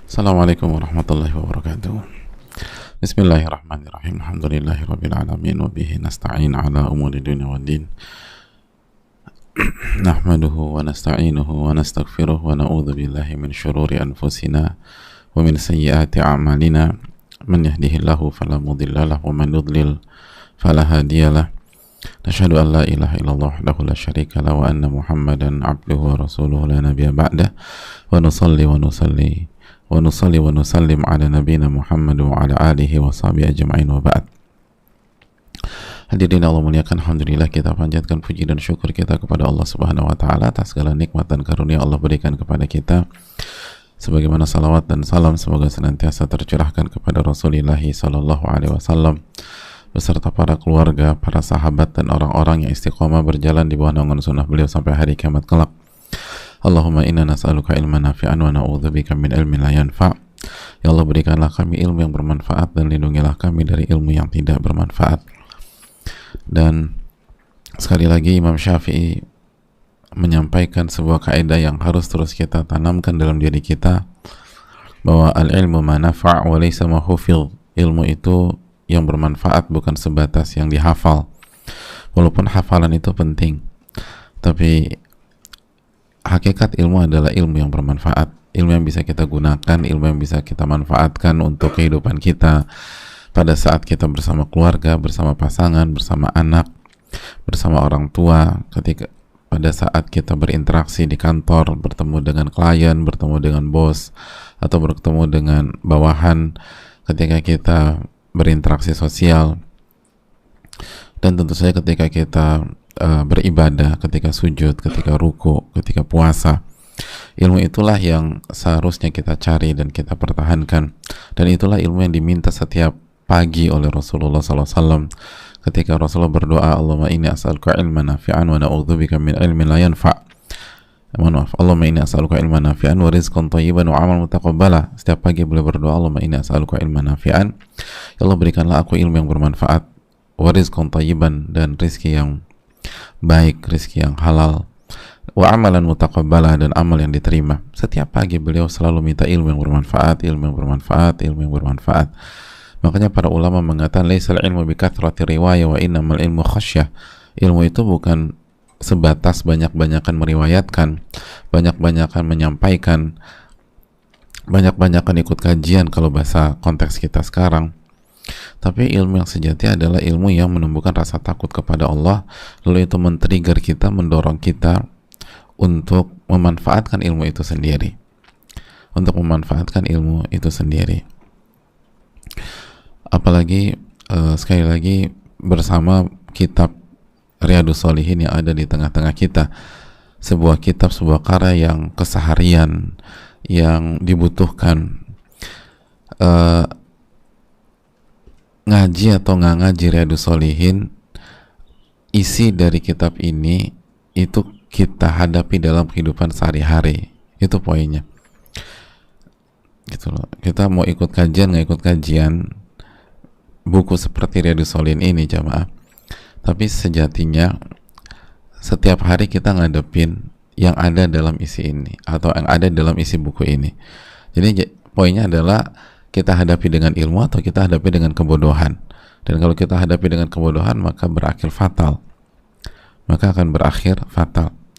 Assalamualaikum warahmatullahi wabarakatuh. Bismillahirrahmanirrahim. Alhamdulillahirabbil alamin wa bihi nasta'in ala umuri dunya waddin. Nahmaduhu wa nasta'inuhu wa nastaghfiruh wa na'udzu billahi min syururi anfusina wa min sayyiati a'malina. Man yahdihillahu fala mudilla lahu wa man yudlil fala hadiyalah. Nashhadu an la ilaha illallah wahdahu la syarika lahu wa anna Muhammadan 'abduhu wa rasuluhu la nabiyya ba'dah. Wa nusalli wa nusallim ala nabiyina Muhammad wa ala alihi wa sahbihi ajma'in wa ba'd. Hadirin Allah muliakan, alhamdulillah kita panjatkan puji dan syukur kita kepada Allah Subhanahu wa taala atas segala nikmat dan karunia Allah berikan kepada kita. Sebagaimana salawat dan salam semoga senantiasa tercurahkan kepada Rasulullah sallallahu alaihi wasallam beserta para keluarga, para sahabat dan orang-orang yang istiqomah berjalan di bawah naungan sunnah beliau sampai hari kiamat kelak. Allahumma inna nas'aluka ilman nafi'an wa na'udzubika min ilmin la yanfa'. Ya Allah, berikanlah kami ilmu yang bermanfaat dan lindungilah kami dari ilmu yang tidak bermanfaat. Dan sekali lagi Imam Syafi'i menyampaikan sebuah kaidah yang harus terus kita tanamkan dalam diri kita, bahwa al-ilmu ma nafa' wa laysa ma hufidh. Ilmu itu yang bermanfaat, bukan sebatas yang dihafal. Walaupun hafalan itu penting, tapi hakikat ilmu adalah ilmu yang bermanfaat, ilmu yang bisa kita gunakan, ilmu yang bisa kita manfaatkan untuk kehidupan kita pada saat kita bersama keluarga, bersama pasangan, bersama anak, bersama orang tua, ketika pada saat kita berinteraksi di kantor, bertemu dengan klien, bertemu dengan bos, atau bertemu dengan bawahan, ketika kita berinteraksi sosial, dan tentu saja ketika kita beribadah, ketika sujud, ketika ruku, ketika puasa. Ilmu itulah yang seharusnya kita cari dan kita pertahankan, dan itulah ilmu yang diminta setiap pagi oleh Rasulullah SAW ketika Rasulullah berdoa, Allahumma inni as'aluka ilman nafi'an wa na'udzubika min ilmin la yanfa'. Allahumma inni as'aluka ilman nafi'an wa rizqan thayyiban wa 'amalan mutaqabbala. Setiap pagi beliau berdoa, Allahumma inni as'aluka ilman nafi'an, ya Allah berikanlah aku ilmu yang bermanfaat, wa rizqan thayyiban, dan rizki yang baik, rizki yang halal, wa amalan mutaqabbala, dan amal yang diterima. Setiap pagi beliau selalu minta ilmu yang bermanfaat, ilmu yang bermanfaat, ilmu yang bermanfaat. Makanya para ulama mengatakan laisal ilmu bi kathrati riwayah wa innamal ilmu khasyah. Ilmu itu bukan sebatas banyak-banyakan meriwayatkan, banyak-banyakan menyampaikan, banyak-banyakan ikut kajian kalau bahasa konteks kita sekarang. Tapi ilmu yang sejati adalah ilmu yang menumbuhkan rasa takut kepada Allah, lalu itu men-trigger kita, mendorong kita untuk memanfaatkan ilmu itu sendiri, apalagi sekali lagi bersama kitab Riyadhus Shalihin yang ada di tengah-tengah kita, sebuah kitab, sebuah karya yang keseharian, yang dibutuhkan. Ngaji atau nggak ngaji Riyadhus Shalihin, isi dari kitab ini itu kita hadapi dalam kehidupan sehari-hari. Itu poinnya, gitu loh. Kita mau ikut kajian nggak ikut kajian, buku seperti Riyadhus Shalihin ini jamaah, tapi sejatinya setiap hari kita ngadepin yang ada dalam isi ini atau yang ada dalam isi buku ini. Jadi poinnya adalah kita hadapi dengan ilmu atau kita hadapi dengan kebodohan. Dan kalau kita hadapi dengan kebodohan, maka berakhir fatal.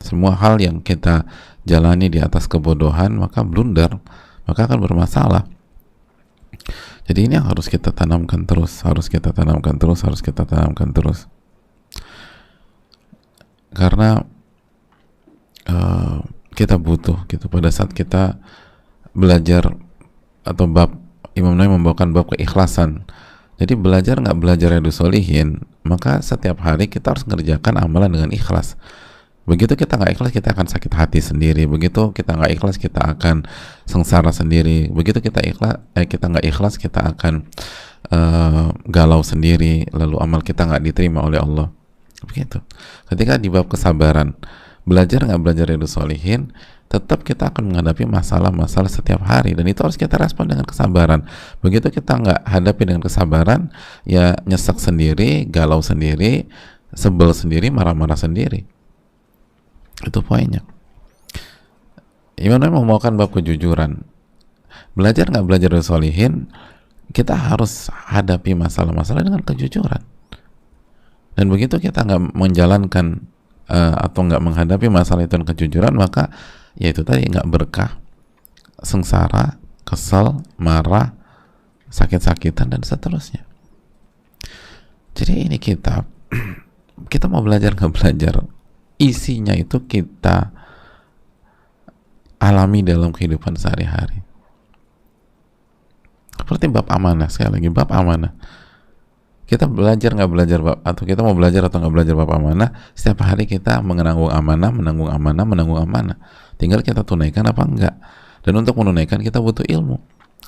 Semua hal yang kita jalani di atas kebodohan, maka blunder, maka akan bermasalah. Jadi ini yang harus kita tanamkan terus, karena kita butuh gitu. Pada saat kita belajar atau bab, Imam Nawawi membawakan bab keikhlasan. Jadi belajar Riyadhus Shalihin, maka setiap hari kita harus mengerjakan amalan dengan ikhlas. Begitu kita nggak ikhlas, kita akan sakit hati sendiri. Begitu kita nggak ikhlas, kita akan sengsara sendiri. Begitu kita nggak ikhlas, kita akan galau sendiri. Lalu amal kita nggak diterima oleh Allah. Begitu. Ketika di bab kesabaran, belajar Riyadhus Shalihin, tetap kita akan menghadapi masalah-masalah setiap hari, dan itu harus kita respon dengan kesabaran. Begitu kita nggak hadapi dengan kesabaran, ya nyesek sendiri, galau sendiri, sebel sendiri, marah-marah sendiri. Itu poinnya. Imam Nawawi membawakan bab kejujuran. Belajar nggak belajar dari solihin, kita harus hadapi masalah-masalah dengan kejujuran. Dan begitu kita nggak menjalankan atau nggak menghadapi masalah itu dengan kejujuran, maka ya itu tadi, nggak berkah, sengsara, kesel, marah, sakit-sakitan, dan seterusnya. Jadi ini kitab, kita mau belajar nggak belajar, isinya itu kita alami dalam kehidupan sehari-hari. Seperti bab amanah, sekali lagi bab amanah. Kita belajar nggak belajar bab, atau kita mau belajar atau nggak belajar bab amanah, setiap hari kita menanggung amanah, menanggung amanah, menanggung amanah. Tinggal kita tunaikan apa enggak. Dan untuk menunaikan kita butuh ilmu.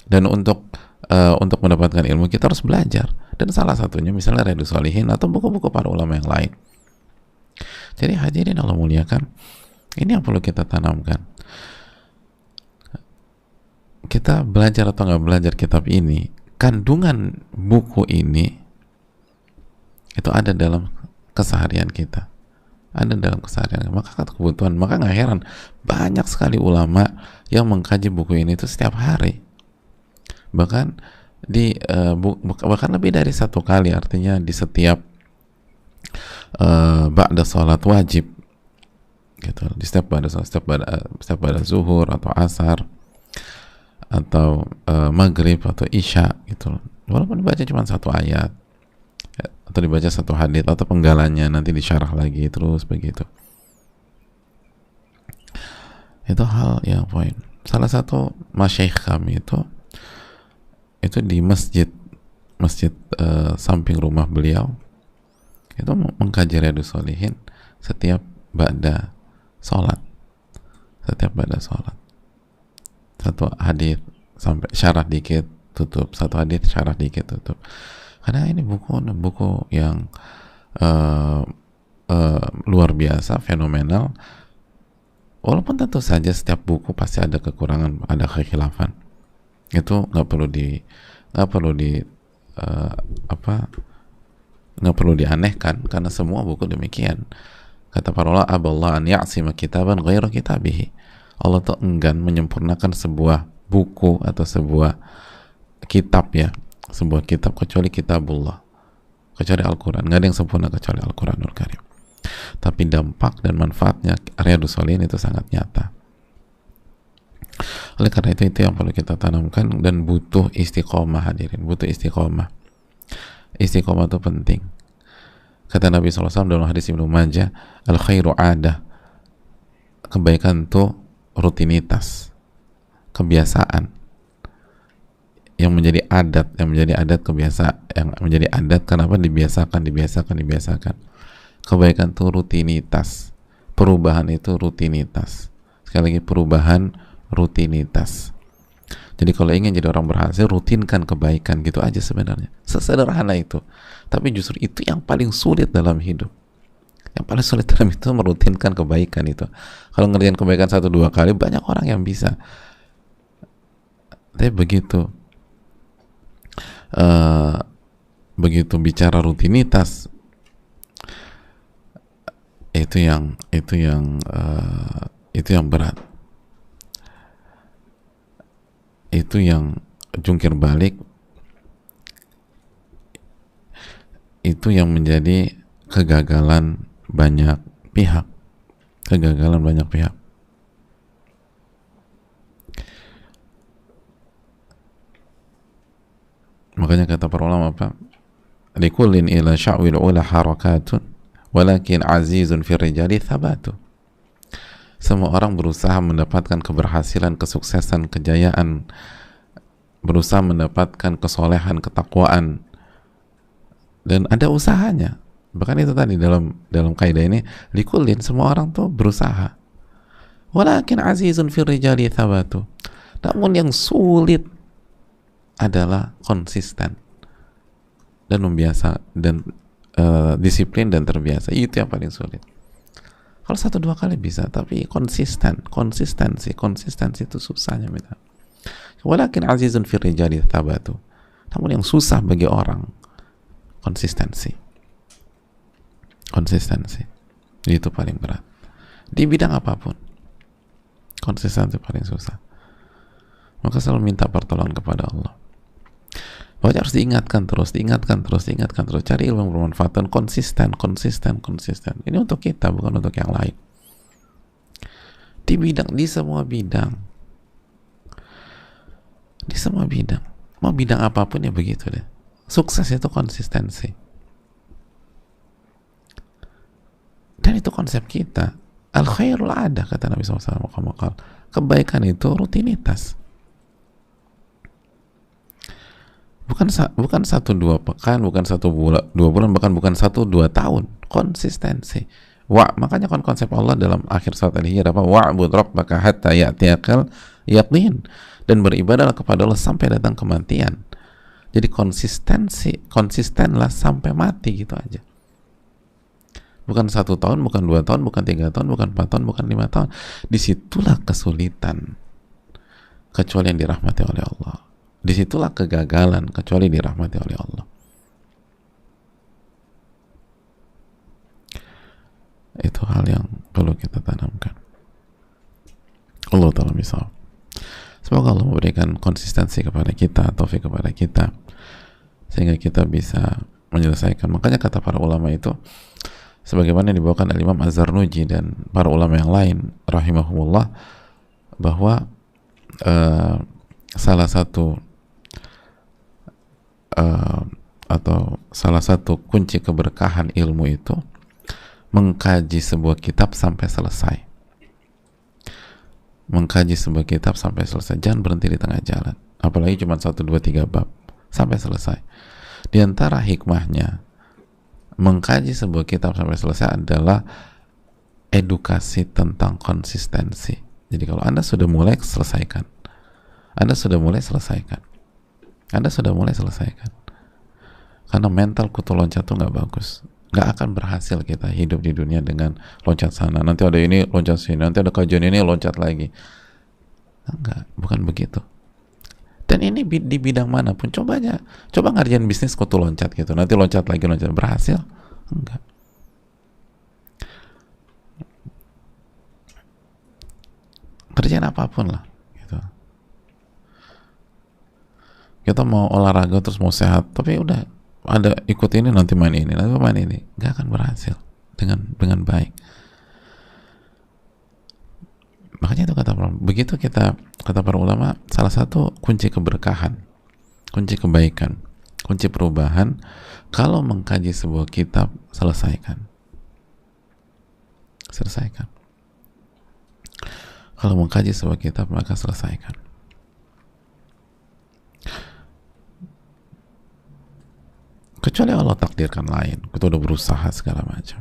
Dan untuk mendapatkan ilmu kita harus belajar. Dan salah satunya misalnya Riyadhus Shalihin atau buku-buku para ulama yang lain. Jadi hadirin Allah muliakan, ini yang perlu kita tanamkan. Kita belajar atau nggak belajar kitab ini, kandungan buku ini itu ada dalam keseharian kita, ada dalam keseharian. Maka kata kebutuhan, maka nggak heran banyak sekali ulama yang mengkaji buku ini itu setiap hari, bahkan bahkan lebih dari satu kali, artinya di setiap ba'da salat wajib gitu, di setiap ba'da zuhur atau asar atau maghrib atau isya gitu, walaupun dibaca cuma satu ayat atau dibaca satu hadits atau penggalannya nanti disyarah lagi terus begitu. Itu hal yang poin. Salah satu masyaikh kami itu di masjid samping rumah beliau itu mengkaji Riyadhus Shalihin setiap ba'da sholat, satu hadits sampai syarah dikit tutup, satu hadits syarah dikit tutup. Karena ini buku yang luar biasa, fenomenal. Walaupun tentu saja setiap buku pasti ada kekurangan, ada kekhilafan. Itu nggak perlu dianehkan, karena semua buku demikian. Kata para ulama, aballah an ya'sima kitaban ghairu kitabihi. Allah tuh enggan menyempurnakan sebuah buku atau sebuah kitab, ya, sebuah kitab kecuali kitabullah, kecuali Al-Quran. Nggak ada yang sempurna kecuali Al-Quranul Karim. Tapi dampak dan manfaatnya Riyadhus Shalihin itu sangat nyata. Oleh karena itu yang perlu kita tanamkan, dan butuh istiqomah hadirin, butuh istiqomah. Istiqomah itu penting. Kata Nabi SAW dalam hadis Ibnu Majah, al khairu adah, kebaikan itu rutinitas, kebiasaan yang menjadi adat, kenapa dibiasakan. Kebaikan itu rutinitas, perubahan itu rutinitas. Sekali lagi, perubahan rutinitas. Jadi kalau ingin jadi orang berhasil, rutinkan kebaikan, gitu aja sebenarnya. Sesederhana itu. Tapi justru itu yang paling sulit dalam hidup. Yang paling sulit dalam itu merutinkan kebaikan itu. Kalau ngerjain kebaikan 1-2 kali, banyak orang yang bisa. Tapi begitu bicara rutinitas, itu yang berat. Itu yang jungkir balik, itu yang menjadi kegagalan banyak pihak. Makanya kata para ulama apa? Likullin ila sya'wil ula harakatun walakin azizun fir rijali thabatu. Semua orang berusaha mendapatkan keberhasilan, kesuksesan, kejayaan, berusaha mendapatkan kesolehan, ketakwaan, dan ada usahanya. Bahkan itu tadi dalam kaidah ini, likullin, semua orang tuh berusaha. Walakin azizun fir rijali thabatu. Namun yang sulit adalah konsisten dan disiplin dan terbiasa. Itu yang paling sulit. Kalau 1-2 kali bisa, tapi konsistensi itu susahnya. Walakin azizun fir rijali thabatu. Namun yang susah bagi orang konsistensi. Itu paling berat. Di bidang apapun, konsistensi paling susah. maka selalu minta pertolongan kepada Allah. Pokoknya harus diingatkan terus, diingatkan terus, diingatkan terus. Cari ilmu bermanfaat dan konsisten, konsisten, konsisten. Ini untuk kita, bukan untuk yang lain. Di bidang, di semua bidang, di semua bidang, mau bidang apapun ya begitu deh. Sukses itu konsistensi. Dan itu konsep kita. Al khairul ada, kata Nabi SAW. Kebaikan itu rutinitas. Bukan 1-2 pekan, bukan 1-2 bulan, bahkan bukan 1-2 tahun. Konsistensi. Makanya konsep Allah dalam akhir surat Al-Hijr apa? Wa'bud rabbaka hatta ya'tiyakal yaqin. Dan beribadahlah kepada Allah sampai datang kematian. Jadi konsistenlah sampai mati, gitu aja. Bukan 1 tahun, bukan 2 tahun, bukan 3 tahun, bukan 4 tahun, bukan 5 tahun. Disitulah kesulitan, kecuali yang dirahmati oleh Allah. Disitulah kegagalan, kecuali dirahmati oleh Allah. Itu hal yang perlu kita tanamkan. Allah Ta'ala misal. Semoga Allah memberikan konsistensi kepada kita, taufik kepada kita, sehingga kita bisa menyelesaikan. Makanya kata para ulama itu, sebagaimana dibawakan oleh Imam Az-Zarnuji dan para ulama yang lain rahimahumullah, bahwa salah satu kunci keberkahan ilmu itu mengkaji sebuah kitab sampai selesai. Mengkaji sebuah kitab sampai selesai. Jangan berhenti di tengah jalan. Apalagi cuma 1, 2, 3 bab. Sampai selesai. Di antara hikmahnya mengkaji sebuah kitab sampai selesai adalah edukasi tentang konsistensi. Jadi kalau Anda sudah mulai, selesaikan. Anda sudah mulai, selesaikan. Anda sudah mulai, selesaikan. Karena mental kutu loncat itu nggak bagus. Nggak akan berhasil kita hidup di dunia dengan loncat sana. Nanti ada ini, loncat sini. Nanti ada kajian ini, loncat lagi. Enggak, bukan begitu. Dan ini di bidang manapun. Coba ngerjain bisnis kutu loncat gitu. Nanti loncat lagi, loncat. Berhasil? Enggak. Kerjaan apapun lah. Gitu. Kita mau olahraga terus mau sehat. Tapi udah, ada ikut ini, nanti main ini, nanti main ini. Nggak akan berhasil dengan baik. Makanya itu kata para ulama, salah satu kunci keberkahan, kunci kebaikan, kunci perubahan, kalau mengkaji sebuah kitab, selesaikan. Kalau mengkaji sebuah kitab, maka selesaikan. Kecuali Allah takdirkan lain, kita udah berusaha segala macam.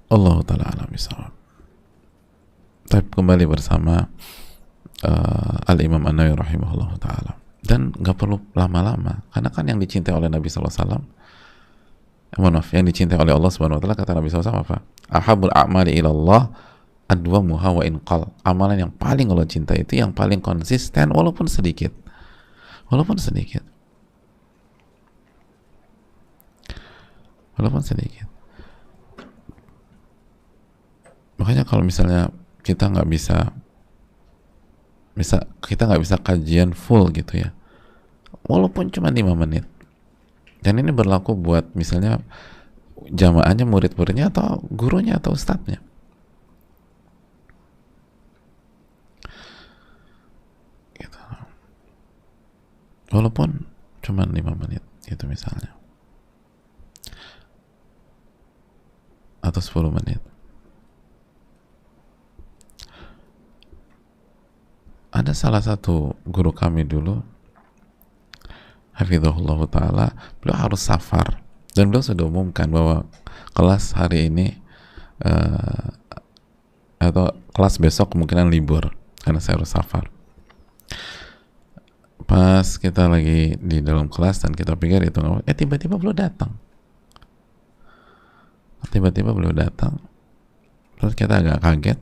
Allah Ta'ala alam bisawab. Tapi kembali bersama Al-Imam An-Nawawi rahimahullah ta'ala. Dan gak perlu lama-lama, karena kan yang dicintai oleh Nabi SAW, yang dicintai oleh Allah Subhanahu Wa Ta'ala, kata Nabi SAW apa? Ahabul a'mali ilallah adwamuha wa inqal. Amalan yang paling Allah cintai itu yang paling konsisten walaupun sedikit. Walaupun sedikit. Makanya kalau misalnya kita nggak bisa kajian full gitu ya, walaupun cuma 5 menit. Dan ini berlaku buat misalnya jamaahnya, murid-muridnya, atau gurunya, atau ustadznya. Gitu. Walaupun cuma 5 menit gitu misalnya, atau 10 menit. Ada salah satu guru kami dulu, hafizahullah ta'ala, beliau harus safar, dan beliau sudah umumkan bahwa kelas hari ini atau kelas besok kemungkinan libur karena saya harus safar. Pas kita lagi di dalam kelas dan kita pikir itu, tiba-tiba beliau datang. Terus kita agak kaget.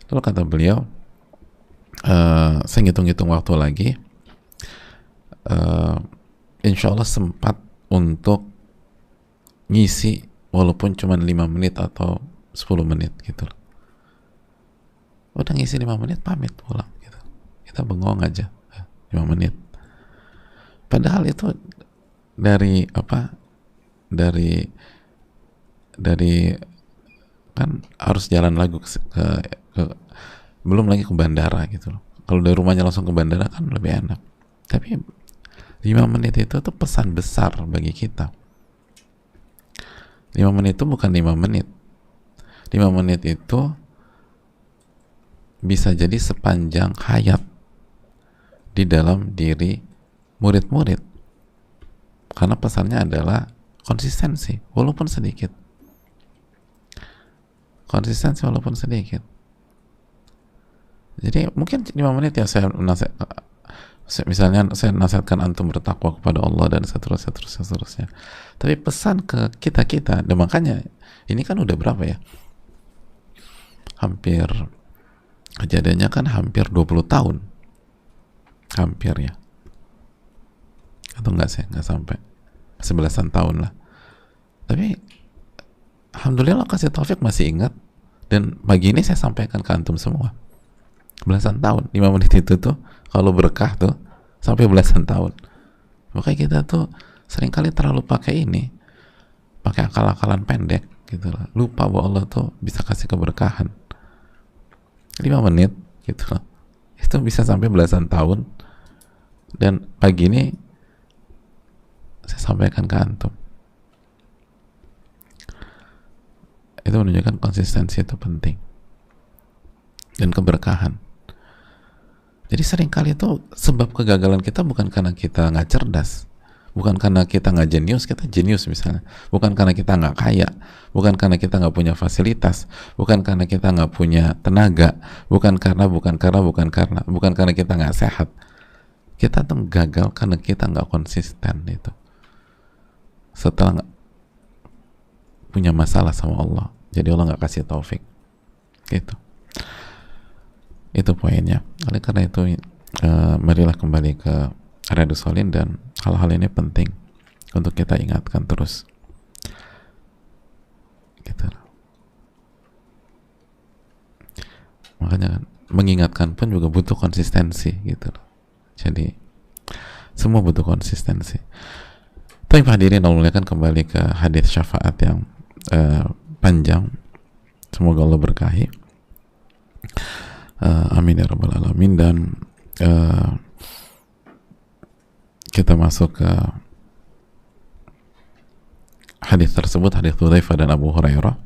Lalu kata beliau, saya ngitung-ngitung waktu lagi, insya Allah sempat untuk ngisi walaupun cuma 5 menit atau 10 menit gitu. udah ngisi 5 menit pamit pulang gitu. Kita bengong aja 5 menit, padahal itu dari apa, dari kan harus jalan lagi ke belum lagi ke bandara gitu loh. Kalau dari rumahnya langsung ke bandara kan lebih enak. Tapi 5 menit itu tuh pesan besar bagi kita. 5 menit itu bukan 5 menit. 5 menit itu bisa jadi sepanjang hayat di dalam diri murid-murid. Karena pesannya adalah konsistensi, walaupun sedikit. Konsistensi walaupun sedikit. Jadi mungkin 5 menit ya misalnya saya nasihatkan antum bertakwa kepada Allah dan seterusnya. Tapi pesan ke kita, dan makanya ini kan udah berapa ya? Hampir, kejadiannya kan hampir 20 tahun. Hampir ya. Atau enggak sih, enggak sampai 11-an tahun lah. Tapi alhamdulillah kasih taufik masih ingat, dan pagi ini saya sampaikan ke antum semua. Belasan tahun, 5 menit itu tuh kalau berkah tuh sampai belasan tahun. Makanya kita tuh seringkali terlalu pakai akal-akalan pendek gitu lah. Lupa bahwa Allah tuh bisa kasih keberkahan. 5 menit gitu loh, itu bisa sampai belasan tahun. Dan pagi ini saya sampaikan ke antum. Itu menunjukkan konsistensi itu penting dan keberkahan. Jadi seringkali itu sebab kegagalan kita bukan karena kita nggak cerdas, bukan karena kita nggak jenius, kita jenius misalnya, bukan karena kita nggak kaya, bukan karena kita nggak punya fasilitas, bukan karena kita nggak punya tenaga, bukan karena kita nggak sehat. Kita tuh gagal karena kita nggak konsisten itu. Setelah punya masalah sama Allah, jadi Allah nggak kasih taufik gitu. Itu poinnya. Oleh karena itu marilah kembali ke Riyadhus Shalihin, dan hal-hal ini penting untuk kita ingatkan terus gitu. Makanya mengingatkan pun juga butuh konsistensi gitu. Jadi semua butuh konsistensi. Tapi hadirin Allah muliakan, kembali ke hadis syafaat yang panjang. Semoga Allah berkahi. Amin ya rabbal alamin. Dan kita masuk ke hadis tersebut, hadis Hudzaifah dan Abu Hurairah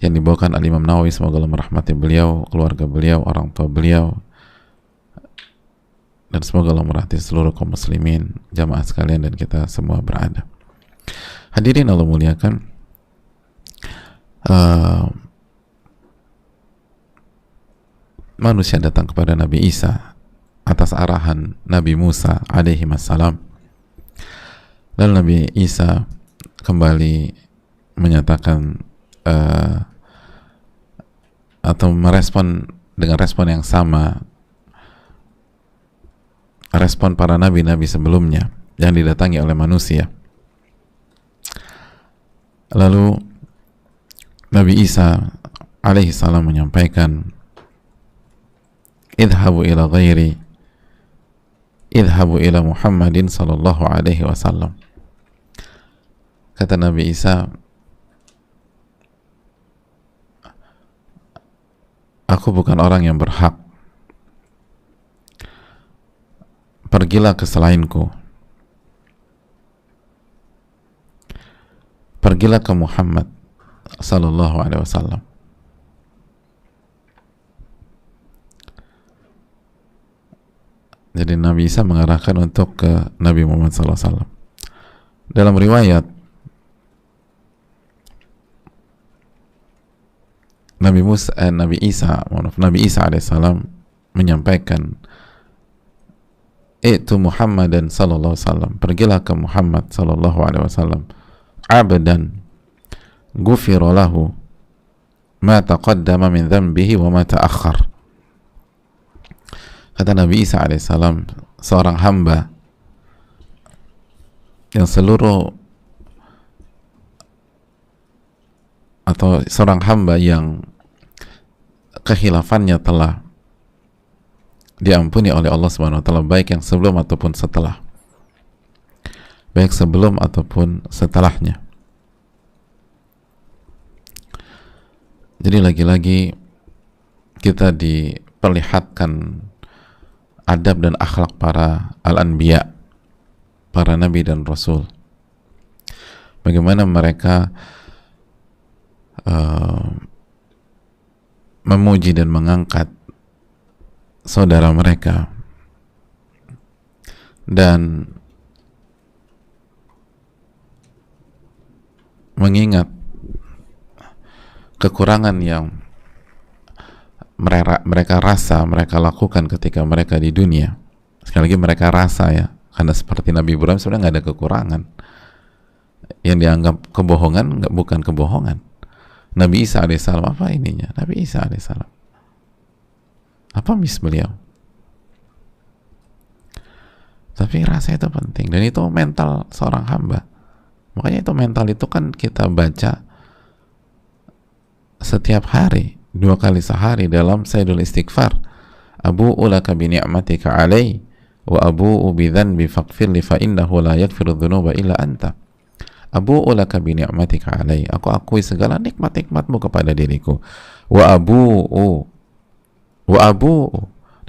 yang dibawakan Al-Imam Nawawi, semoga Allah merahmati beliau, keluarga beliau, orang tua beliau, dan semoga Allah merahmati seluruh kaum muslimin, jamaah sekalian, dan kita semua berada. Hadirin Allah muliakan, manusia datang kepada Nabi Isa atas arahan Nabi Musa alaihi wassalam. Lalu Nabi Isa kembali menyatakan atau merespon dengan respon yang sama, respon para nabi-nabi sebelumnya yang didatangi oleh manusia. Lalu Nabi Isa alaihi salam menyampaikan, idhabu ila ghairi, idhabu ila Muhammadin sallallahu alaihi wasallam. Kata Nabi Isa, aku bukan orang yang berhak, pergilah ke selainku, pergilah ke Muhammad sallallahu alaihi wasallam. Jadi Nabi Isa mengarahkan untuk ke Nabi Muhammad sallallahu alaihi wasallam. Dalam riwayat Nabi Isa alaihissalam menyampaikan, itu Muhammadan sallallahu alaihi wasallam, pergilah ke Muhammad sallallahu alaihi wasallam, abdan ghufira lahu ma taqaddama min dhanbihi wa ma ta'akhkhar. Kata Nabi Isa alaihissalam, seorang hamba yang seorang hamba yang kehilafannya telah diampuni oleh Allah Subhanahu wa taala, baik yang sebelum ataupun setelah, baik sebelum ataupun setelahnya. Jadi lagi-lagi kita diperlihatkan adab dan akhlak para al-anbiya, para nabi dan rasul. Bagaimana mereka memuji dan mengangkat saudara mereka, dan mengingat kekurangan yang mereka rasa, mereka lakukan ketika mereka di dunia. Sekali lagi mereka rasa ya, karena seperti Nabi Ibrahim sebenarnya nggak ada kekurangan. Yang dianggap kebohongan bukan kebohongan. Nabi Isa alaihissalam, apa ininya? Nabi Isa alaihissalam, apa miss beliau? Tapi rasa itu penting, dan itu mental seorang hamba. Makanya itu mental itu kan kita baca setiap hari, 2 kali sehari dalam Sayyidul Istighfar. Abu'u laka bi ni'matika alai wa abu'u bi dhanbi faghfir li fa innahu la yaghfiru dhunuba illa anta. Abu'u laka bi ni'matika alai, aku akui segala nikmat-nikmatmu kepada diriku. Wa abu'u,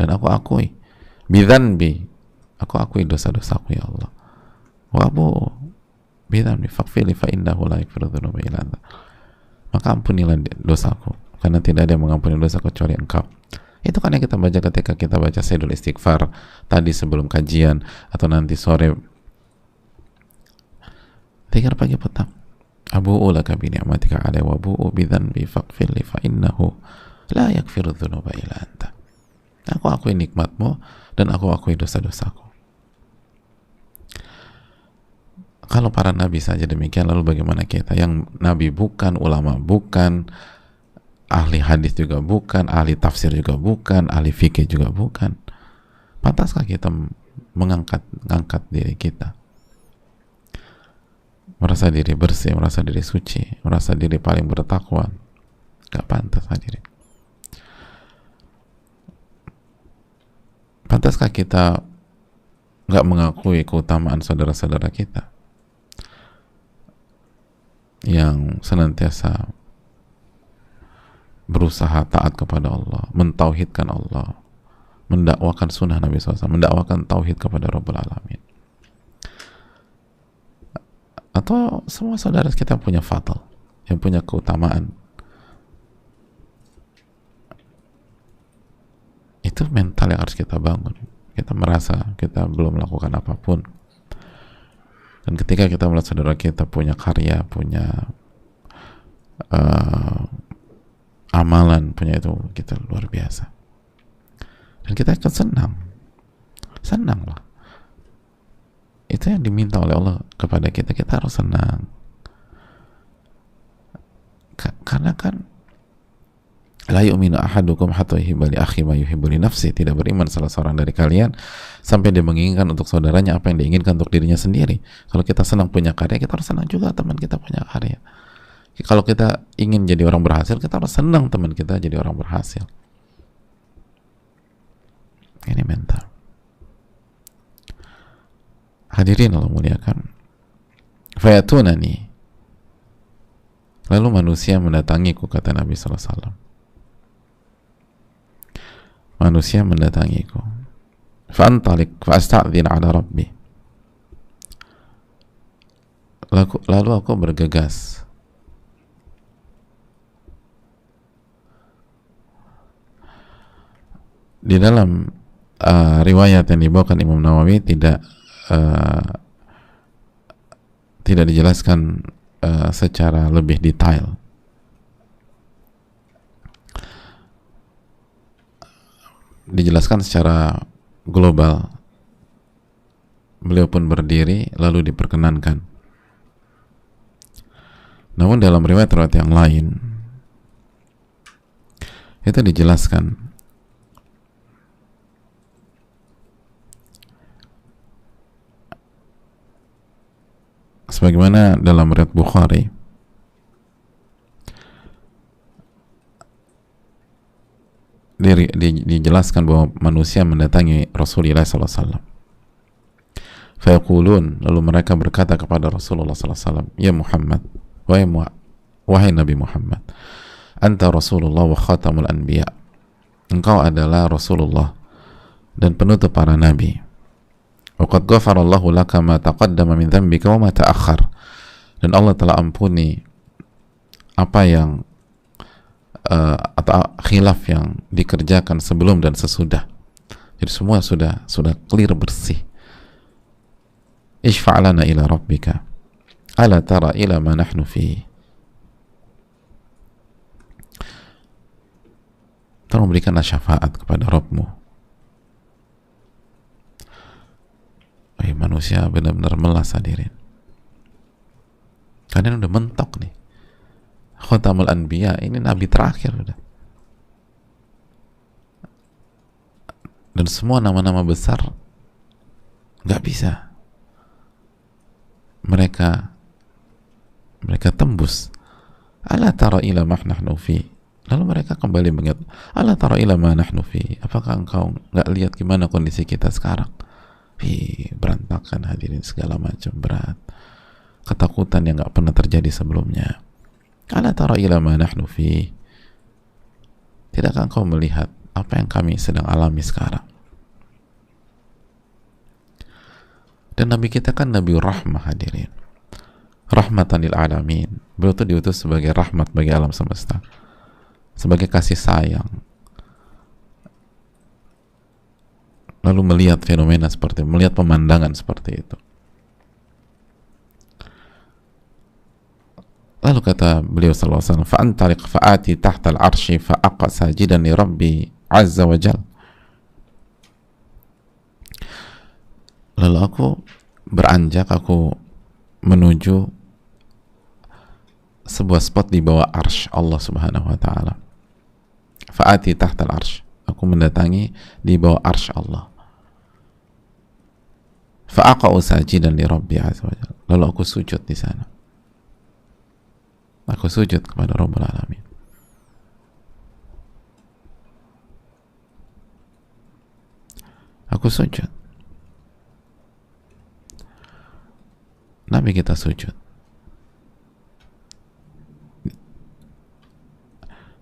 dan aku akui, bi dhanbi, aku akui dosa-dosaku ya Allah. Wa abu'u bi dhanbi faghfir li fa innahu la yaghfiru dhunuba illa anta. Maka ampunilah dosaku, karena tidak ada yang mengampuni dosa kecuali Engkau. Itu kan yang kita baca ketika kita baca Sayyidul Istighfar tadi sebelum kajian, atau nanti sore, 3 pagi petang. Abu'u laka bi ni'matika alai wa abu'u bi dhanbi faghfir li fa innahu la yaghfiru dzunuba illa anta. Aku akui nikmatmu dan aku akui dosa-dosaku. Kalau para nabi saja demikian, lalu bagaimana kita yang nabi bukan, ulama bukan, ahli hadis juga bukan, ahli tafsir juga bukan, ahli fikih juga bukan? Pantaskah kita mengangkat diri kita, merasa diri bersih, merasa diri suci, merasa diri paling bertakwa? Gak pantas, hadirin. Pantaskah kita gak mengakui keutamaan saudara-saudara kita yang senantiasa berusaha taat kepada Allah, mentauhidkan Allah, mendakwakan sunnah Nabi SAW, mendakwakan tauhid kepada Rabbul Alamin? Atau semua saudara kita punya fadl, yang punya keutamaan? Itu mental yang harus kita bangun. Kita merasa kita belum melakukan apapun, dan ketika kita melihat saudara kita punya karya, punya amalan, punya itu, kita luar biasa, dan kita akan senang lah. Itu yang diminta oleh Allah kepada kita, kita harus senang. Karena kan la yu'minu ahadukum hatta yuhibba li akhi ma yuhibbu li nafsi, tidak beriman salah seorang dari kalian sampai dia menginginkan untuk saudaranya apa yang diinginkan untuk dirinya sendiri. Kalau kita senang punya karya, kita harus senang juga teman kita punya karya. Kalau kita ingin jadi orang berhasil, kita harus senang teman kita jadi orang berhasil. Ini mental. Hadirin Allah muliakan, fayatunani, lalu manusia mendatangiku, kata Nabi SAW. Manusia mendatangiku, fa'antalik fa'asta'dzin ala rabbi, lalu aku bergegas di dalam riwayat yang dibawakan Imam Nawawi tidak dijelaskan secara lebih detail. Dijelaskan secara global. Beliau pun berdiri lalu diperkenankan. Namun dalam riwayat yang lain itu dijelaskan sebagaimana dalam riwayat Bukhari, dijelaskan bahwa manusia mendatangi Rasulullah SAW. Fayaqulun, lalu mereka berkata kepada Rasulullah SAW, ya Muhammad, wahai Nabi Muhammad, anta Rasulullah wa khatamul anbiya, engkau adalah Rasulullah dan penutup para nabi. Wa qad ghafarallahu laka ma taqaddama min dhanbika wa ma ta'akhkhar, dan Allah telah ampuni apa yang atau khilaf yang dikerjakan sebelum dan sesudah. Jadi semua sudah clear, bersih. Ishfa'lana ila rabbika ala tara ila ma nahnu fi. Tolong berikanlah syafaat kepada Rabbmu. Manusia benar-benar melas, hadirin. Kalian udah mentok nih. Khatamul Anbiya, ini nabi terakhir udah. Dan semua nama-nama besar nggak bisa mereka tembus. Ala tara ila ma nahnu fi. Lalu mereka kembali mengingat, ala tara ila ma nahnu fi. Apakah engkau nggak lihat gimana kondisi kita sekarang? Berantakan, hadirin, segala macam, berat. Ketakutan yang nggak pernah terjadi sebelumnya. Ala tara ila ma nahnu fi. Tidakkah engkau melihat apa yang kami sedang alami sekarang? Dan Nabi kita kan Nabi Rahmah, hadirin. Rahmatan lil alamin. Beliau itu diutus sebagai rahmat bagi alam semesta, sebagai kasih sayang. Lalu melihat fenomena seperti itu, melihat pemandangan seperti itu. Lalu kata beliau sallallahu alaihi wasallam, fa'antaliq fa'ati tahta al-arsy fa'aqa sajidan li rabbi azza wa jal. Lalu aku beranjak, aku menuju sebuah spot di bawah arsy Allah Subhanahu wa taala. Fa'ati tahta al-arsy, aku mendatangi di bawah arsy Allah. Fa'aqa'u sajidan li rabbi azza wa jal. Lalu aku sujud di sana. Aku sujud kepada Rabbul Alamin. Aku sujud. Nabi kita sujud.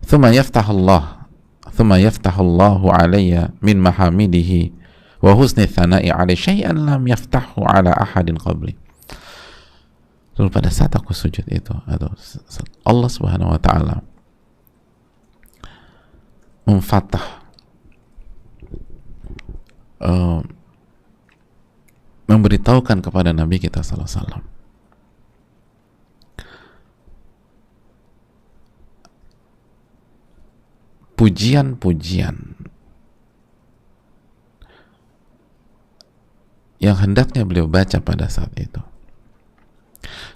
Thumma yaftahullahu alayya min mahamidihi wa husni thana'i alayhi syai'an lam yaftahu ala ahadin qabli. Lalu pada saat aku sujud itu, atau Allah Subhanahu wa taala memfatah, memberitahukan kepada Nabi kita sallallahu alaihi wasallam pujian-pujian yang hendaknya beliau baca pada saat itu.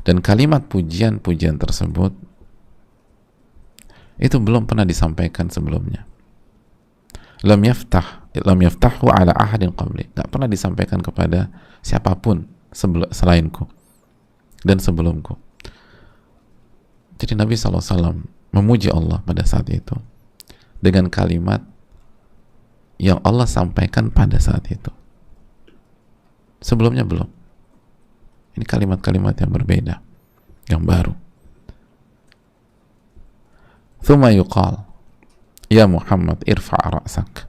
Dan kalimat pujian-pujian tersebut itu belum pernah disampaikan sebelumnya. Lam yaftahu ala ahadin qabli. Gak pernah disampaikan kepada siapapun selainku dan sebelumku. Jadi Nabi SAW memuji Allah pada saat itu dengan kalimat yang Allah sampaikan pada saat itu. Sebelumnya belum. Ini kalimat-kalimat yang berbeda, yang baru. Thumma yuqal, ya Muhammad irfa' ra'sak.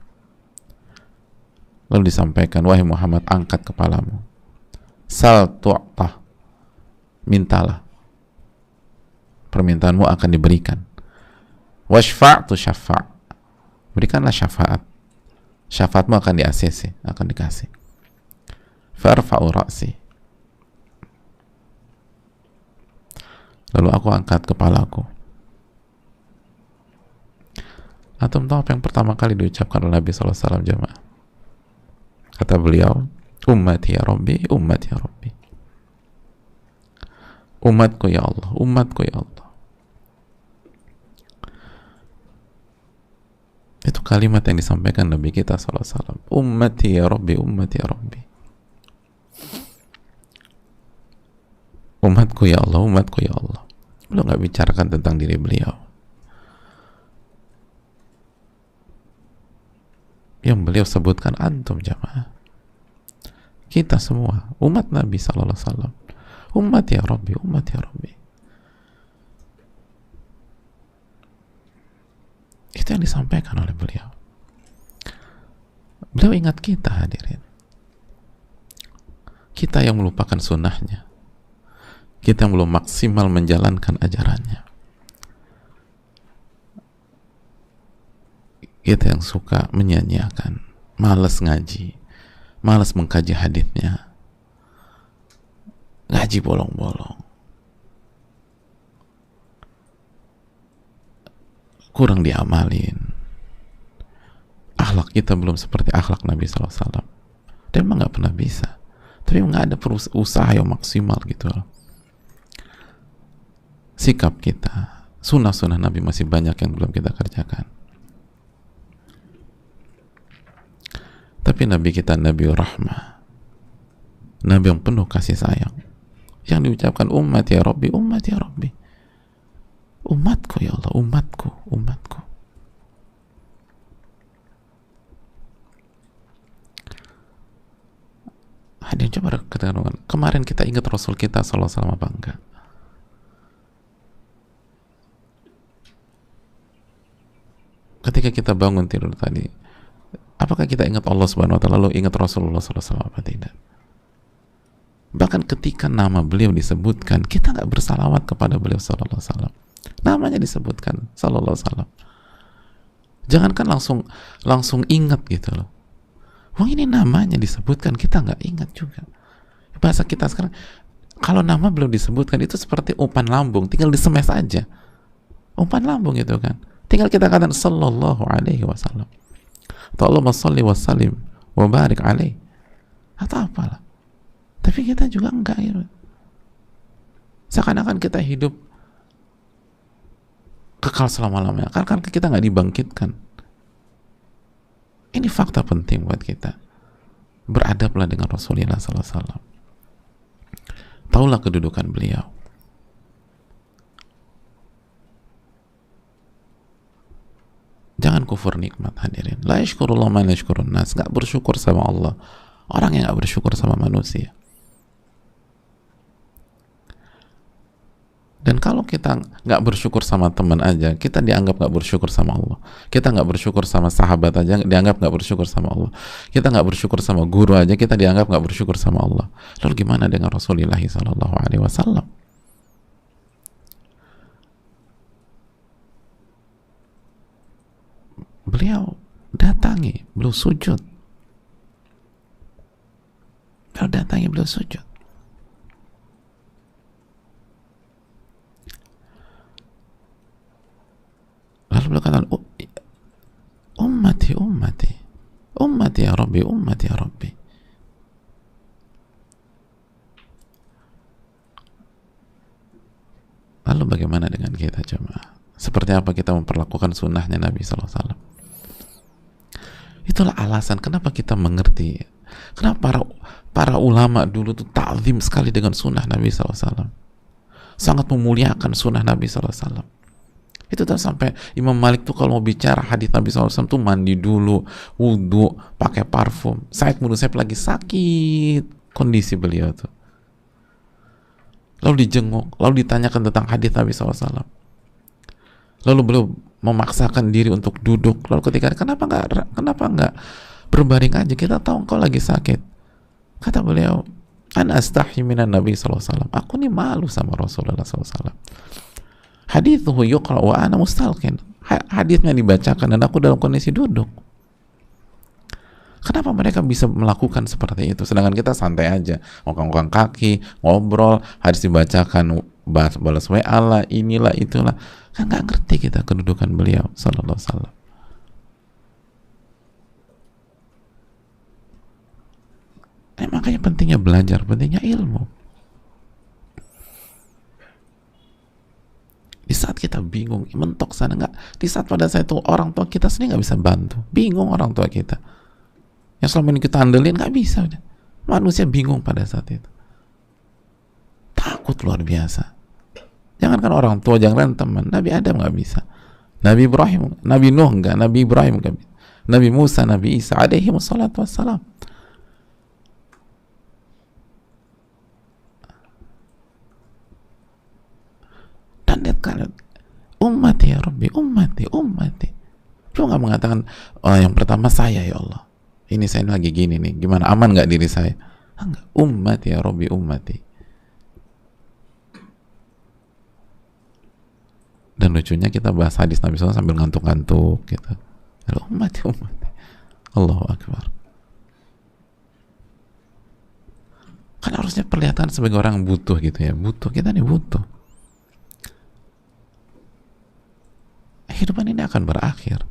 Lalu disampaikan, wahai Muhammad, angkat kepalamu. Sal tu'tah, mintalah, permintaanmu akan diberikan. Washfa' tu syafa', berikanlah syafaat, syafaatmu akan di-ACC, akan dikasih. Farfa'u ra'si, lalu aku angkat kepalaku. Antum tahu apa yang pertama kali diucapkan oleh Nabi SAW, jamaah? Kata beliau, ummati ya Rabbi, ummati ya Rabbi. Umatku ya Allah, umatku ya Allah. Itu kalimat yang disampaikan Nabi kita SAW. Ummati ya Rabbi, ummati ya Rabbi. Umatku ya Allah, umatku ya Allah. Beliau nggak bicarakan tentang diri beliau. yang beliau sebutkan antum jamaah. Kita semua umat Nabi sallallahu alaihi wasallam. Umat ya Rabbi, umat ya Rabbi. Itu yang disampaikan oleh beliau. Beliau ingat kita, hadirin. Kita yang melupakan sunnahnya. Kita yang belum maksimal menjalankan ajarannya. Kita yang suka menyanyiakan, malas ngaji, malas mengkaji haditsnya, ngaji bolong-bolong, kurang diamalin. Akhlak kita belum seperti akhlak Nabi SAW. Dan memang nggak pernah bisa. Tapi nggak ada usaha yang maksimal gitu loh. Sikap kita, sunnah-sunnah Nabi masih banyak yang belum kita kerjakan. Tapi Nabi kita Nabi Rahmah, Nabi yang penuh kasih sayang, yang diucapkan umat ya Rabbi, umat ya Rabbi, umatku ya Allah, umatku, umatku. Hadirin, coba katakan, kemarin kita ingat Rasul kita sallallahu alaihi wasallam apa enggak? Ketika kita bangun tidur tadi, apakah kita ingat Allah Subhanahu wa taala lalu ingat Rasulullah sallallahu alaihi wasallam apa tidak? Bahkan ketika nama beliau disebutkan, kita nggak bersalawat kepada beliau sallallahu alaihi wasallam. Namanya disebutkan sallallahu alaihi wasallam. Jangankan langsung ingat gitu loh. Wah, ini namanya disebutkan, kita nggak ingat juga. Bahasa kita sekarang, kalau nama belum disebutkan itu seperti umpan lambung, tinggal disemes aja. Umpan lambung gitu kan. Tinggal kita katakan sallallahu alaihi wasallam. Atau Allahumma salli wa sallim wa barik alaih. Atau apalah. Tapi kita juga enggak gitu. Seakan-akan kita hidup kekal selama-lamanya. Kan kita nggak dibangkitkan. Ini fakta penting buat kita. Beradablah dengan Rasulullah SAW. Taulah kedudukan beliau. Jangan kufur nikmat, hadirin. La yashkurullah ma la yashkurun nas. Gak bersyukur sama Allah orang yang gak bersyukur sama manusia. Dan kalau kita nggak bersyukur sama teman aja, kita dianggap nggak bersyukur sama Allah. Kita nggak bersyukur sama sahabat aja, dianggap nggak bersyukur sama Allah. Kita nggak bersyukur sama guru aja, kita dianggap nggak bersyukur sama Allah. Lalu gimana dengan Rasulullah Sallallahu Alaihi Wasallam? Beliau datangi, beliau sujud. Beliau datangi, beliau sujud. Lalu beliau katakan, ummati, ummati, ummati ya Rabbi, ummati ya Rabbi. Lalu bagaimana dengan kita jemaah? Seperti apa kita memperlakukan sunnahnya Nabi SAW? Itulah alasan kenapa kita mengerti, kenapa para ulama dulu tuh ta'zim sekali dengan sunnah Nabi SAW, sangat memuliakan sunnah Nabi SAW. Itu tuh sampai Imam Malik tuh kalau mau bicara hadis Nabi SAW tuh mandi dulu, wudhu, pakai parfum. Said bin Musayyib lagi sakit kondisi beliau tuh, lalu dijenguk, lalu ditanyakan tentang hadis Nabi SAW. Lalu beliau memaksakan diri untuk duduk. Lalu ketika kenapa nggak berbaring aja? Kita tahu engkau lagi sakit. Kata beliau, ana astahi minan Nabi SAW. Aku nih malu sama Rasulullah SAW. Hadithuhu yuqra wa ana mustalqin. Hadisnya dibacakan dan aku dalam kondisi duduk. Kenapa mereka bisa melakukan seperti itu? Sedangkan kita santai aja, ngokang-ngokang kaki, ngobrol, hadis dibacakan, balas WA lah, inilah itulah. Kan nggak ngerti kita kedudukan beliau sallallahu alaihi wasallam. Makanya pentingnya belajar, pentingnya ilmu. Di saat kita bingung, mentok sana nggak, di saat pada saat itu orang tua kita sendiri nggak bisa bantu, bingung orang tua kita, yang selama ini kita andelin nggak bisa, udah. Manusia bingung pada saat itu, takut luar biasa. Jangankan orang tua, jangan teman. Nabi Adam nggak bisa, Nabi Ibrahim, Nabi Nuh nggak, Nabi Ibrahim nggak bisa. Nabi Musa, Nabi Isa alaihi wassalatu wassalam. Dan lihat kalian, ummati ya Rabbi, ummati, ummati. Lu nggak mengatakan, oh yang pertama saya ya Allah, ini saya lagi gini nih, gimana, aman nggak diri saya? Enggak, ummati ya Rabbi, ummati. Dan lucunya kita bahas hadis Nabi SAW sambil ngantuk-ngantuk gitu. Ummati, ummati. Allahu Akbar. Kan harusnya perlihatkan sebagai orang butuh gitu ya, butuh, kita nih butuh. Kehidupan ini akan berakhir.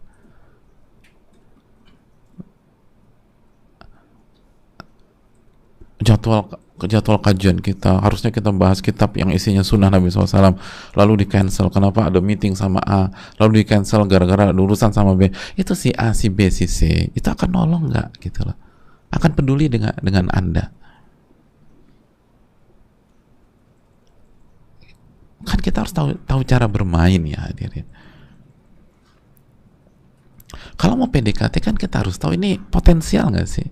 Jadwal kajian kita, harusnya kita bahas kitab yang isinya sunnah Nabi SAW, lalu di cancel, kenapa ada meeting sama A, lalu di cancel gara-gara ada urusan sama B. Itu si A, si B, si C, itu akan nolong nggak gitu loh, akan peduli dengan Anda. Kan kita harus tahu cara bermain ya hadirin. Kalau mau PDKT kan kita harus tahu ini potensial nggak sih,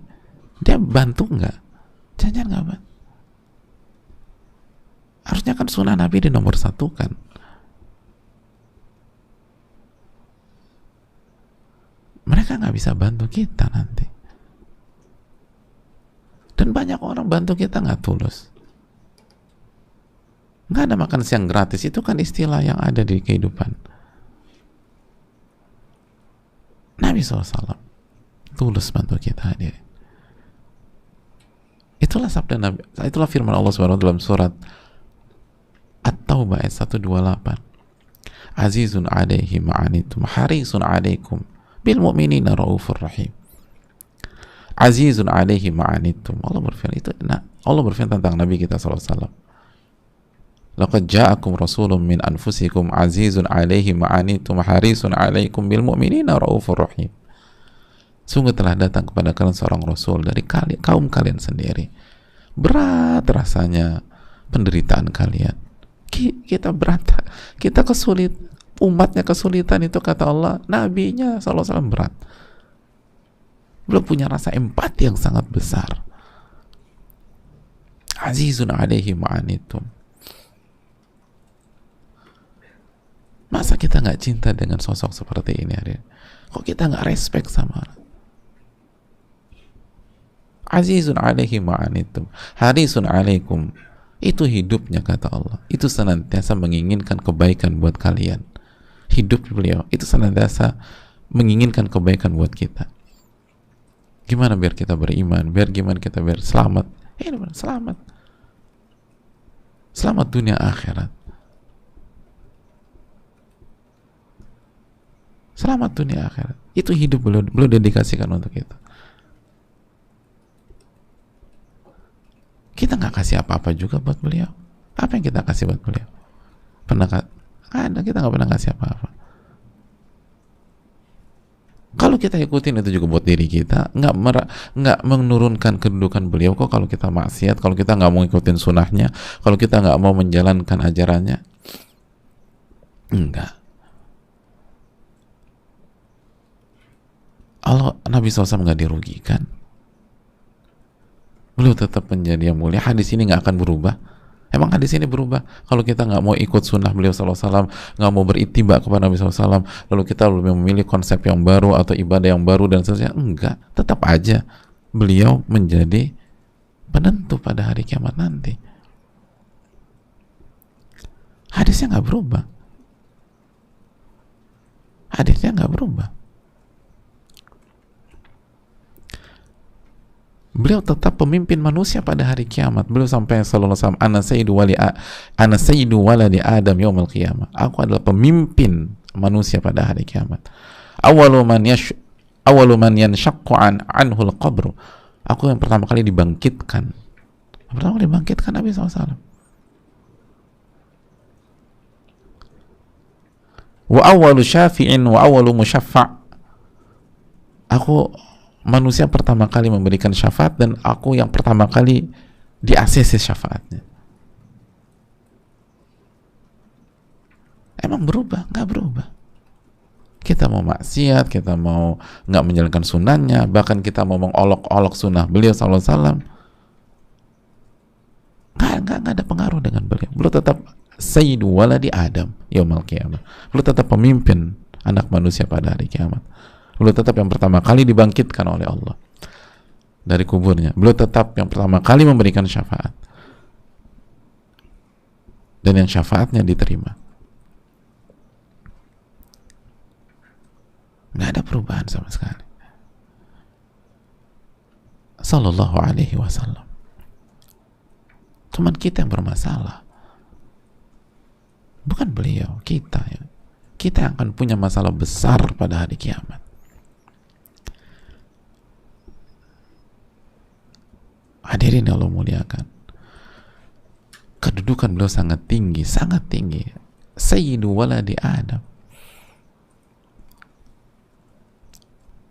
dia bantu nggak, jangan nggak bantu. Harusnya kan sunnah Nabi di nomor satu kan. Mereka nggak bisa bantu kita nanti. Dan banyak orang bantu kita nggak tulus. Nggak ada makan siang gratis, itu kan istilah yang ada di kehidupan. Nabi SAW tulus bantu kita hadirin. Itulah sabda Nabi, itulah firman Allah SWT dalam surat At-Taubah ayat 128. Azizun alaihi ma'anitum harisun alaikum bil mu'minina raufur rahim. Azizun alaihi ma'anitum. Allah berfirman tentang Nabi kita SAW. Laqad ja'akum rasulun min anfusikum azizun alaihi ma'anitum harisun alaikum bil mu'minina raufur rahim. Sungguh telah datang kepada kalian seorang rasul dari kaum kalian sendiri. Berat rasanya penderitaan kalian. Kita berat, kita umatnya kesulitan itu kata Allah, nabinya SAW berat. Belum punya rasa empati yang sangat besar. Azizun alaihi ma'anitum. Masa kita nggak cinta dengan sosok seperti ini hari? Kok kita nggak respect sama orang? Azizun alaihi ma'anitum harisun alaikum. Itu hidupnya kata Allah, itu senantiasa menginginkan kebaikan buat kalian. Hidup beliau itu senantiasa menginginkan kebaikan buat kita. Gimana biar kita beriman, gimana kita biar selamat, selamat dunia akhirat, selamat dunia akhirat. Itu hidup beliau dedikasikan untuk itu. Kita nggak kasih apa-apa juga buat beliau. Apa yang kita kasih buat beliau? Kita nggak pernah kasih apa-apa. Kalau kita ikutin itu juga buat diri kita, nggak menurunkan kedudukan beliau kok. Kalau kita maksiat, kalau kita nggak mau ikutin sunnahnya, kalau kita nggak mau menjalankan ajarannya, enggak. Allah, Nabi SAW nggak dirugikan. Beliau tetap menjadi yang mulia. Hadis ini nggak akan berubah. Emang hadis ini berubah kalau kita nggak mau ikut sunnah beliau SAW, nggak mau berittiba kepada Nabi SAW, lalu kita lebih memilih konsep yang baru atau ibadah yang baru dan seterusnya? Enggak, tetap aja beliau menjadi penentu pada hari kiamat nanti. Hadisnya nggak berubah. Hadisnya nggak berubah. Beliau tetap pemimpin manusia pada hari kiamat. Beliau sampai sallallahu alaihi wasallam, ana sayyidu waladi Adam yaumil qiyamah. Aku adalah pemimpin manusia pada hari kiamat. Awwalu man yanshaqqu anhu al-qabr. Aku yang pertama kali dibangkitkan. Pertama kali dibangkitkan Nabi SAW. Wa awwalu syafi'in wa awwalu musyaffa'. Aku manusia pertama kali memberikan syafaat dan aku yang pertama kali di ACC syafaatnya. Emang berubah? Nggak berubah. Kita mau maksiat, kita mau nggak menjalankan sunnahnya, bahkan kita mau mengolok-olok sunnah beliau sallallahu alaihi wasallam, nggak ada pengaruh dengan beliau. Beliau tetap sayyidu waladi Adam yaumil qiyamah. Beliau tetap pemimpin anak manusia pada hari kiamat. Beliau tetap yang pertama kali dibangkitkan oleh Allah dari kuburnya. Beliau tetap yang pertama kali memberikan syafaat, dan yang syafaatnya diterima. Nggak ada perubahan sama sekali. Sallallahu alaihi wasallam. Cuman kita yang bermasalah, bukan beliau, kita ya. Kita yang akan punya masalah besar pada hari kiamat. Hadirin yang Allah muliakan, kedudukan beliau sangat tinggi, sangat tinggi. Sayyidu waladi Adam.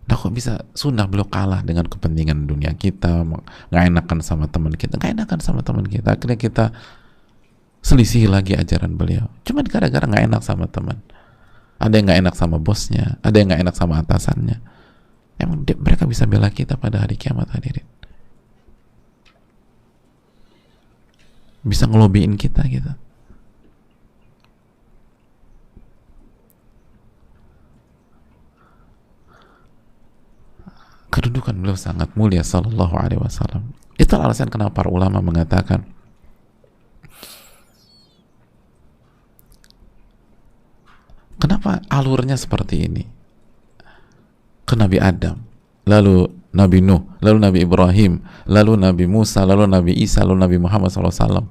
Nah, kok bisa sunnah beliau kalah dengan kepentingan dunia kita, nggak enakan sama teman kita, akhirnya kita selisih lagi ajaran beliau, cuma gara-gara nggak enak sama teman. Ada yang nggak enak sama bosnya, ada yang nggak enak sama atasannya. Emang mereka bisa bela kita pada hari kiamat, hadirin? Bisa ngelobiin kita gitu. Kedudukan beliau sangat mulia sallallahu alaihi wasallam. Itu alasan kenapa para ulama mengatakan kenapa alurnya seperti ini. Ke Nabi Adam, lalu Nabi Nuh, lalu Nabi Ibrahim, lalu Nabi Musa, lalu Nabi Isa, lalu Nabi Muhammad SAW.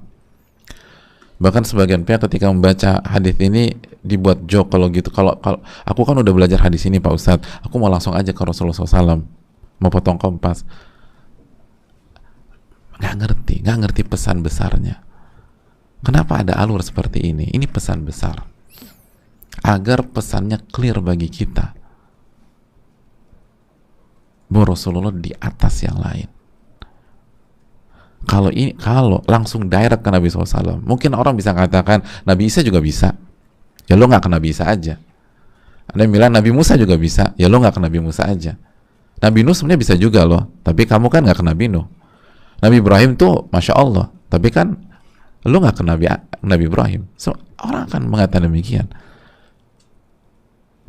Bahkan sebagian pihak ketika membaca hadis ini dibuat joke kalau gitu. Kalau aku kan udah belajar hadis ini Pak Ustadz, aku mau langsung aja ke Rasulullah SAW, mau potong kompas. Nggak ngerti pesan besarnya. Kenapa ada alur seperti ini? Ini pesan besar agar pesannya clear bagi kita bahwa Rasulullah di atas yang lain. Kalau langsung direct ke Nabi SAW, mungkin orang bisa katakan Nabi Isa juga bisa, ya lo nggak ke Nabi Isa aja. Ada yang bilang Nabi Musa juga bisa, ya lo nggak ke Nabi Musa aja. Nabi Nuh sebenarnya bisa juga loh, tapi kamu kan nggak ke Nabi Nuh. Nabi Ibrahim tuh Masya Allah, tapi kan lo nggak ke Nabi Ibrahim. So, orang akan mengatakan demikian.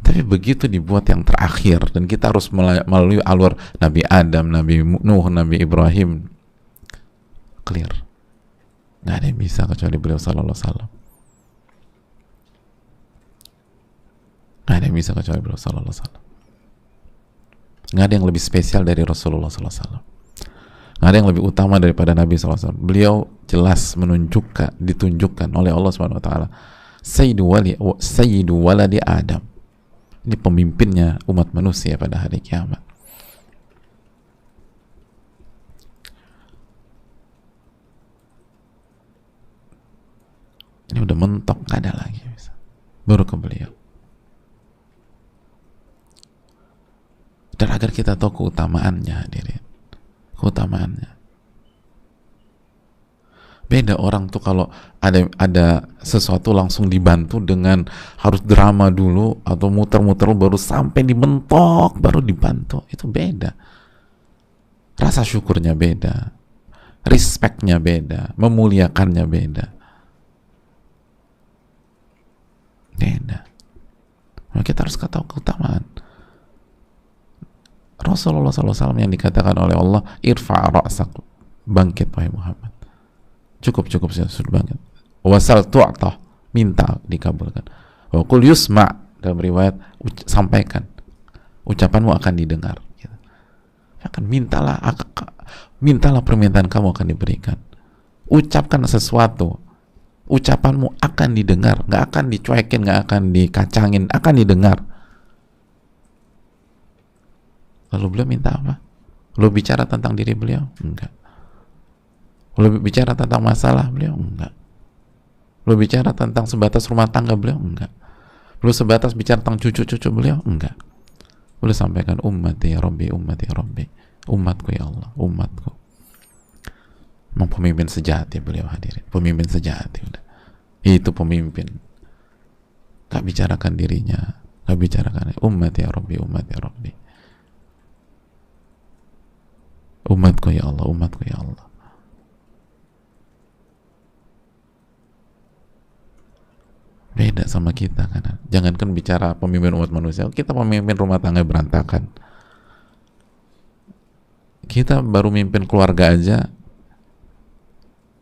Tapi begitu dibuat yang terakhir, dan kita harus melalui alur Nabi Adam, Nabi Nuh, Nabi Ibrahim, clear. Nggak ada yang bisa kecuali beliau sallallahu alaihi wasallam. Nggak ada yang bisa kecuali beliau sallallahu alaihi wasallam. Nggak ada yang lebih spesial dari Rasulullah sallallahu alaihi wasallam. Nggak ada yang lebih utama daripada Nabi sallallahu alaihi wasallam. Beliau jelas ditunjukkan oleh Allah Subhanahu wa taala Sayyidu waladi Adam. Ini pemimpinnya umat manusia pada hari kiamat. Ini udah mentok, gak ada lagi bisa. Baru ke beliau. Dan agar kita tahu keutamaannya, hadirin, keutamaannya. Beda orang tuh kalau ada sesuatu langsung dibantu dengan harus drama dulu atau muter-muter baru sampai dibentok baru dibantu. Itu beda. Rasa syukurnya beda, respectnya beda, memuliakannya beda. Beda. Nah, kita harus ketahui keutamaan Rasulullah SAW yang dikatakan oleh Allah, irfa' ra'sak, bangkit wahai Muhammad. Cukup sudah bangkit. Wasal tu'tah, minta dikabulkan. Wa qul yusma', dalam riwayat sampaikan, ucapanmu akan didengar. Akan mintalah permintaan kamu akan diberikan. Ucapkan sesuatu, ucapanmu akan didengar, nggak akan dicuekin, nggak akan dikacangin, akan didengar. Lalu beliau minta apa? Lu bicara tentang diri beliau? Enggak. Lu bicara tentang masalah beliau? Enggak. Lu bicara tentang sebatas rumah tangga beliau? Enggak. Lu sebatas bicara tentang cucu-cucu beliau? Enggak. Lu sampaikan ummati ya Rabbi, ummati ya Rabbi, umatku ya Allah, umatku. Memang pemimpin sejati beliau, hadirin. Pemimpin sejati udah. Itu pemimpin. Gak bicarakan dirinya, Nggak bicarakan umat ya Rabbi, umat ya Rabbi, umatku ya Allah, umatku ya Allah. Beda sama kita kan. Jangankan bicara pemimpin umat manusia, kita pemimpin rumah tangga berantakan. Kita baru mimpin keluarga aja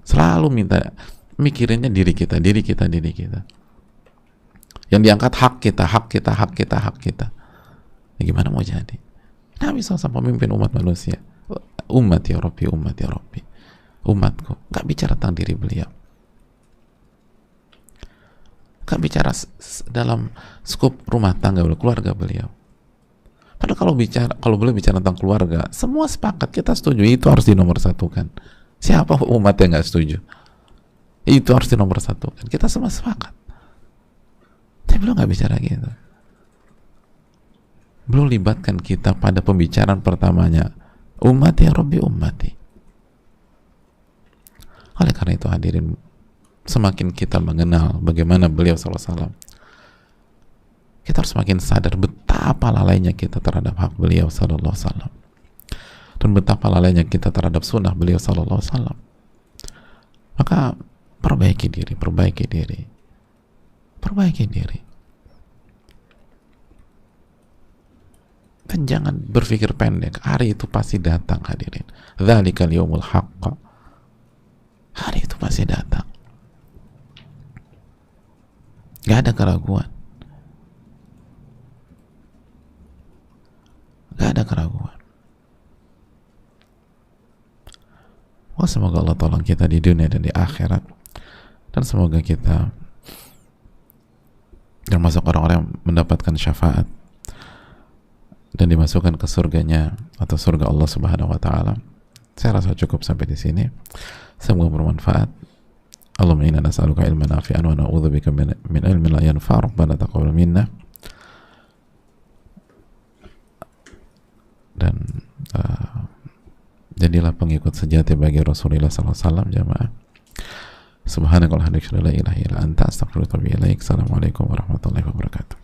selalu minta, mikirinnya diri kita, diri kita, diri kita. Yang diangkat hak kita, hak kita, hak kita, hak kita. Ya gimana mau jadi? Nabi SAW pemimpin umat manusia. Umat ya Rabbi, umat ya Rabbi, umatku. Gak bicara tentang diri beliau, gak bicara dalam skup rumah tangga beliau, keluarga beliau. Padahal kalau beliau bicara tentang keluarga, semua sepakat, kita setuju itu harus dinomorsatukan. Siapa umat yang nggak setuju? Itu harus dinomorsatukan. Kita semua sepakat. Tapi beliau nggak bicara gitu. Beliau libatkan kita pada pembicaraan pertamanya, umat ya Rabbi, ummati. Oleh karena itu hadirin, semakin kita mengenal bagaimana beliau SAW, kita harus semakin sadar betapa lalainya kita terhadap hak beliau sallallahu alaihi wasallam, dan betapa lalainya kita terhadap sunnah beliau sallallahu alaihi wasallam. Maka perbaiki diri, perbaiki diri, perbaiki diri, dan jangan berpikir pendek. Hari itu pasti datang hadirin. Dzalikal yaumul haqq. Hari itu pasti datang. Gak ada keraguan. Gak ada keraguan. Oh, semoga Allah tolong kita di dunia dan di akhirat, dan semoga kita termasuk orang-orang yang mendapatkan syafaat dan dimasukkan ke surganya atau surga Allah Subhanahu wa taala. Saya rasa cukup sampai di sini. Semoga bermanfaat. Allahumma inna nas'aluka ilman nafi'an wa na'udzubika min ilmin la yanfa'. Rabbana taqabbal minna. Dan jadilah pengikut sejati bagi Rasulullah SAW, jamaah. Subhanakallahumma wa bihamdika la ilaha illa anta astaghfiruka wa atubu ilaik. Assalamualaikum warahmatullahi wabarakatuh.